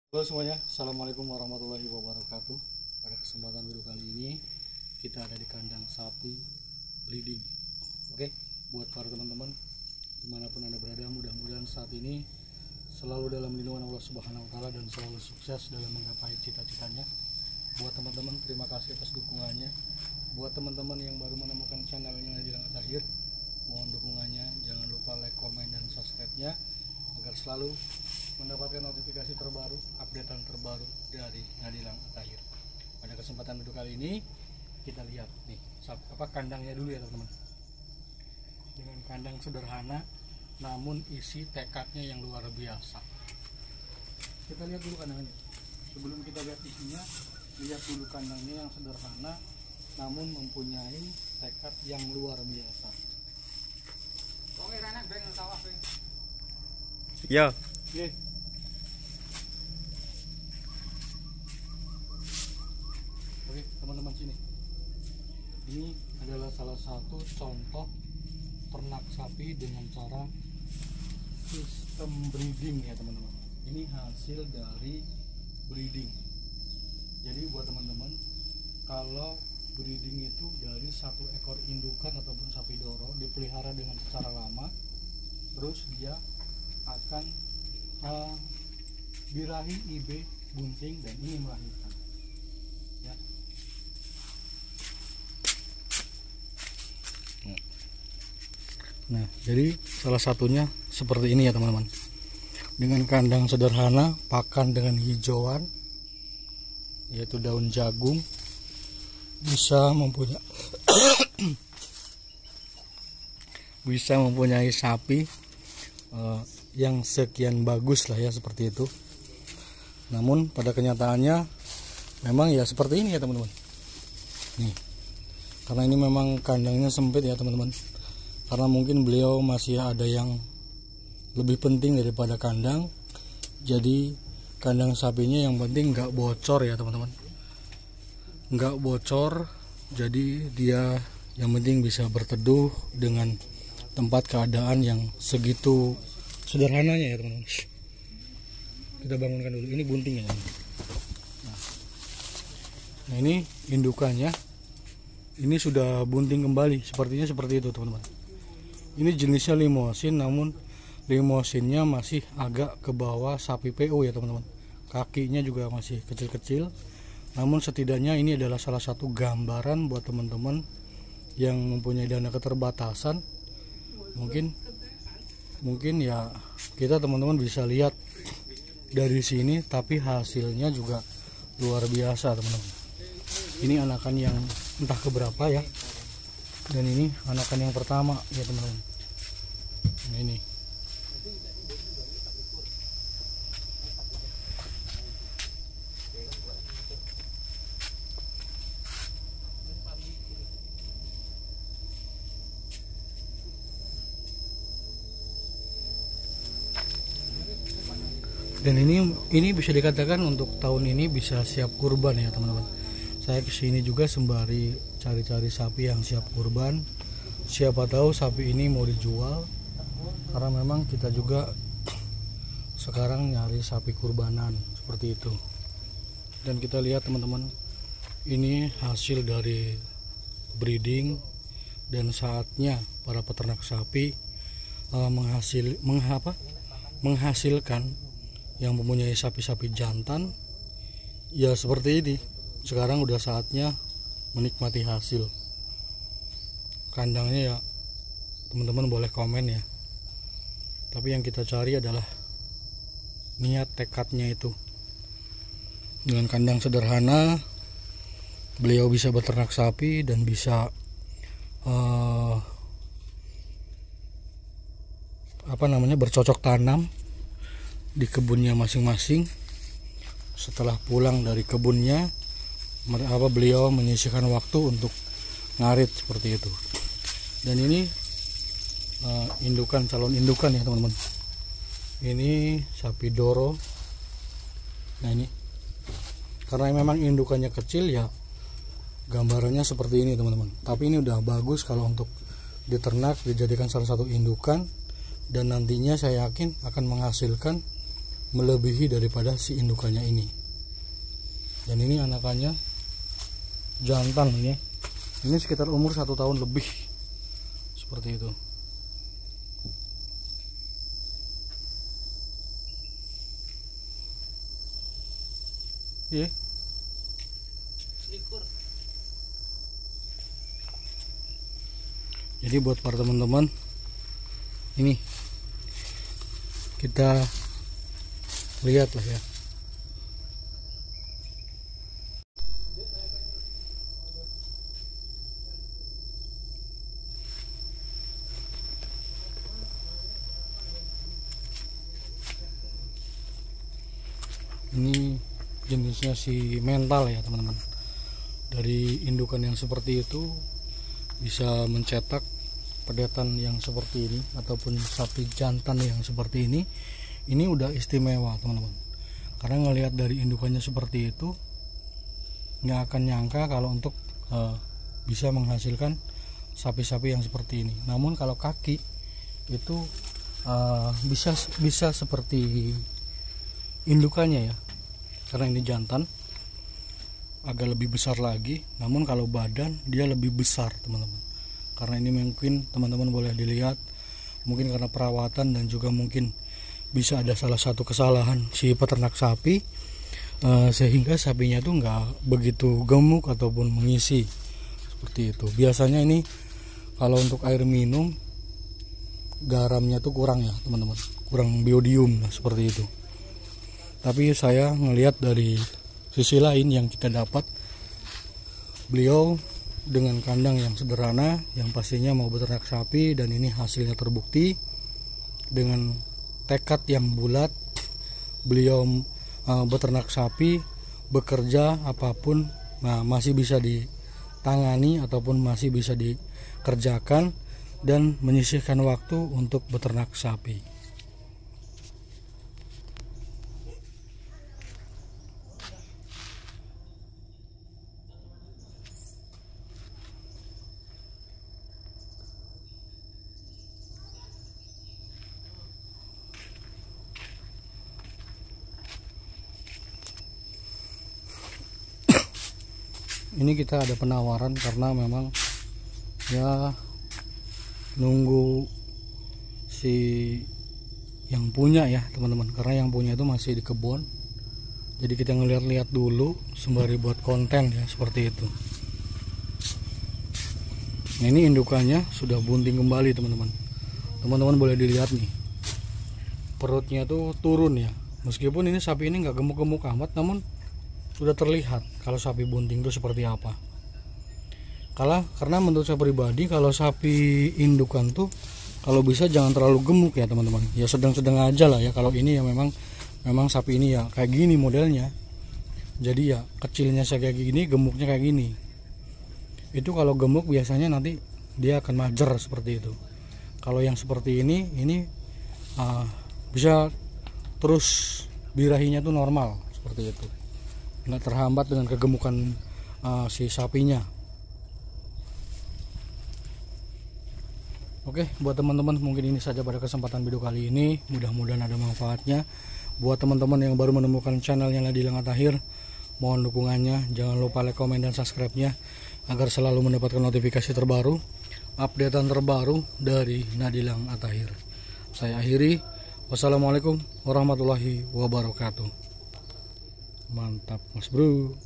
Halo semuanya, Assalamualaikum warahmatullahi wabarakatuh. Pada kesempatan video kali ini kita ada di kandang sapi breeding. Oke, buat para teman-teman dimanapun anda berada, mudah-mudahan saat ini selalu dalam lindungan Allah Subhanahu Wa Taala dan selalu sukses dalam menggapai cita-citanya. Buat teman-teman, terima kasih atas dukungannya. Buat teman-teman yang baru menemukan channelnya Nadilang At-Tahir, mohon dukungannya, jangan lupa like, komen, dan subscribe-nya agar selalu mendapatkan notifikasi terbaru, updatean terbaru dari Nadilang At-Tahir. Pada kesempatan video kali ini kita lihat nih kandangnya dulu ya teman-teman. Dengan kandang sederhana namun isi tekadnya yang luar biasa. Kita lihat dulu kandangnya. Sebelum kita lihat isinya, lihat dulu kandangnya yang sederhana namun mempunyai tekad yang luar biasa. Ya. Oke. Oke, teman-teman sini. Ini adalah salah satu contoh ternak sapi dengan cara sistem breeding ya teman-teman. Ini hasil dari breeding. Jadi buat teman-teman, kalau breeding itu dari satu ekor indukan ataupun sapi doro dipelihara dengan secara lama, terus dia akan birahi IB bunting dan ini melahirkan ya. Nah, jadi salah satunya seperti ini ya teman-teman, dengan kandang sederhana, pakan dengan hijauan yaitu daun jagung, bisa mempunyai bisa mempunyai sapi yang sekian bagus lah ya, seperti itu. Namun pada kenyataannya memang ya seperti ini ya teman-teman. Nih, karena ini memang kandangnya sempit ya teman-teman, karena mungkin beliau masih ada yang lebih penting daripada kandang. Jadi kandang sapinya yang penting nggak bocor ya teman-teman, nggak bocor. Jadi dia yang penting bisa berteduh dengan tempat keadaan yang segitu sederhananya ya teman-teman. Kita bangunkan dulu, ini buntingnya. Nah ini indukannya, ini sudah bunting kembali, sepertinya seperti itu teman-teman. Ini jenisnya limosin, namun limosinnya masih agak ke bawah sapi PO ya teman-teman. Kakinya juga masih kecil-kecil, namun setidaknya ini adalah salah satu gambaran buat teman-teman yang mempunyai dana keterbatasan. Mungkin ya kita teman-teman bisa lihat dari sini, tapi hasilnya juga luar biasa teman-teman. Ini anakan yang entah keberapa ya, dan ini anakan yang pertama ya teman-teman. Nah, ini dan ini bisa dikatakan untuk tahun ini bisa siap kurban ya teman-teman. Saya kesini juga sembari cari-cari sapi yang siap kurban. Siapa tahu sapi ini mau dijual, karena memang kita juga sekarang nyari sapi kurbanan seperti itu. Dan kita lihat teman-teman, ini hasil dari breeding, dan saatnya para peternak sapi menghasilkan yang mempunyai sapi-sapi jantan ya seperti ini. Sekarang udah saatnya menikmati hasil kandangnya ya teman-teman. Boleh komen ya, tapi yang kita cari adalah niat tekadnya itu. Dengan kandang sederhana beliau bisa beternak sapi dan bisa bercocok tanam di kebunnya masing-masing. Setelah pulang dari kebunnya, beliau menyisihkan waktu untuk ngarit seperti itu. Dan ini calon indukan ya teman-teman. Ini sapi doro. Nah ini karena memang indukannya kecil ya, gambarannya seperti ini teman-teman. Tapi ini udah bagus kalau untuk diternak, dijadikan salah satu indukan, dan nantinya saya yakin akan menghasilkan melebihi daripada si indukannya ini. Dan ini anakannya jantan ini. Ini sekitar umur 1 tahun lebih, seperti itu. Iya. Jadi buat para teman-teman, ini kita lihat lah ya. Ini jenisnya si mental ya teman-teman. Dari indukan yang seperti itu bisa mencetak pedetan yang seperti ini ataupun sapi jantan yang seperti ini udah istimewa teman-teman. Karena ngelihat dari indukannya seperti itu, nggak akan nyangka kalau untuk bisa menghasilkan sapi-sapi yang seperti ini. Namun kalau kaki itu bisa seperti indukannya ya, karena ini jantan agak lebih besar lagi. Namun kalau badan dia lebih besar teman-teman, karena ini mungkin teman-teman boleh dilihat, mungkin karena perawatan dan juga mungkin bisa ada salah satu kesalahan si peternak sapi, sehingga sapinya tuh nggak begitu gemuk ataupun mengisi seperti itu. Biasanya ini kalau untuk air minum garamnya tuh kurang ya teman-teman, kurang biodium lah seperti itu. Tapi saya ngelihat dari sisi lain yang kita dapat, beliau dengan kandang yang sederhana, yang pastinya mau beternak sapi, dan ini hasilnya terbukti dengan tekad yang bulat. Beliau beternak sapi, bekerja apapun masih bisa ditangani ataupun masih bisa dikerjakan dan menyisihkan waktu untuk beternak sapi. Ini kita ada penawaran karena memang ya nunggu si yang punya ya teman-teman, karena yang punya itu masih di kebun. Jadi kita ngeliat-lihat dulu sembari buat konten ya, seperti itu. Nah, ini indukannya sudah bunting kembali teman-teman. Teman-teman boleh dilihat nih, perutnya tuh turun ya. Meskipun ini sapi ini nggak gemuk-gemuk amat, namun sudah terlihat kalau sapi bunting itu seperti apa. Karena menurut saya pribadi, kalau sapi indukan tuh kalau bisa jangan terlalu gemuk ya teman-teman. Ya sedang-sedang aja lah ya. Kalau ini ya memang sapi ini ya kayak gini modelnya. Jadi ya kecilnya saya kayak gini, gemuknya kayak gini. Itu kalau gemuk biasanya nanti dia akan majer seperti itu. Kalau yang seperti ini bisa terus birahinya tuh normal seperti itu, nggak terhambat dengan kegemukan si sapinya. Oke, buat teman-teman mungkin ini saja pada kesempatan video kali ini. Mudah-mudahan ada manfaatnya. Buat teman-teman yang baru menemukan channelnya Nadilang At-Tahir, mohon dukungannya. Jangan lupa like, komen, dan subscribe-nya agar selalu mendapatkan notifikasi terbaru, updatean terbaru dari Nadilang At-Tahir. Saya akhiri. Wassalamualaikum warahmatullahi wabarakatuh. Mantap Mas Bro.